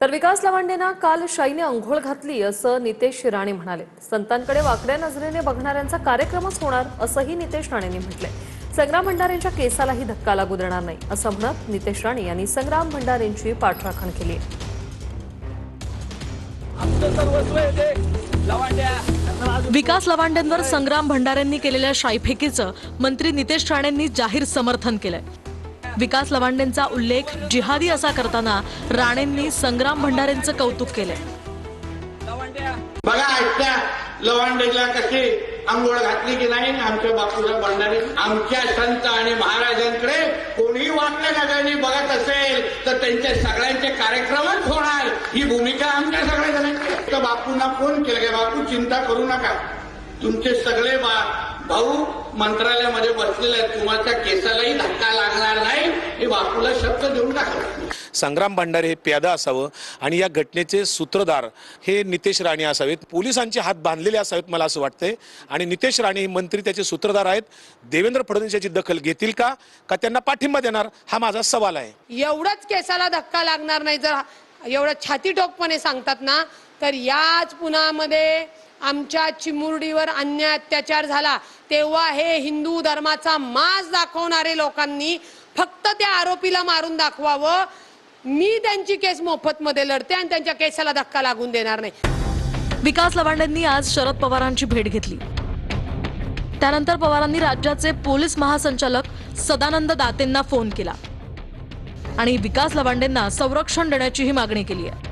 तर विकास लवांडेंना काल शाईने अंघोळ घातली असं नितेश राणे म्हणाले। संतांकडे वाकड्या नजरेने बघणाऱ्यांचा कार्यक्रमच होणार असंही नितेश राणेंनी म्हटलंय। संग्राम भंडारेंच्या केसालाही धक्का लागू देणार नाही असं म्हणत नितेश राणे यांनी संग्राम भंडारेंची पाठराखण केली। विकास लवांडेंवर संग्राम भंडारेंनी केलेल्या शाईफेकीचं मंत्री नितेश राणेंनी जाहीर समर्थन केलंय। विकास लवांडेंचा उल्लेख जिहादी असा करताना राणेंनी संग्राम भंडारेंचं कौतुक केलंय। बघा आजच्या लवांडेला कशी अंघोळ घातली की नाही आमच्या बापूला भंडारे। आमच्या संत आणि महाराजांकडे कोणी वाकड्या नजरेने बघत असेल तर त्यांच्या सगळ्यांचे कार्यक्रमच होणार ही भूमिका आमच्या सगळ्या जणांची। तर बापूंना फोन केला की बापू चिंता करू नका, तुमचे सगळे भाऊ मंत्रालयामध्ये बसलेले आहेत, तुम्हाला केसालाही धक्का लागणार नाही हे बापूला शब्द देऊन टाकला। संग्राम भंडारे हे प्यादा असावं आणि या घटनेचे सूत्रधार हे नितेश राणे असावेत। पोलिसांचे हात बांधलेले असावेत मला असं वाटतंय आणि नितेश राणे हे मंत्री त्याचे सूत्रधार आहेत। देवेंद्र फडणवीस याची दखल घेतील का त्यांना पाठिंबा देणार हा माझा सवाल आहे। एवढंच केसाला धक्का लागणार नाही जर एवढं छाती ठोकपणे सांगतात ना तर याच पुण्यामध्ये आमच्या चिमुरडीवर अन्याय अत्याचार झाला तेव्हा हे हिंदू धर्माचा माज दाखवणारे लोकांनी फक्त त्या आरोपीला मारून दाखवावं। मी त्यांची केस मोफत मध्ये लढते आणि त्यांच्या केसाला धक्का लागून देणार नाही। विकास लवांडेंनी आज शरद पवारांची भेट घेतली। त्यानंतर पवारांनी राज्याचे पोलीस महासंचालक सदानंद दातेंना फोन केला आणि विकास लवांडेंना संरक्षण देण्याचीही मागणी केली आहे।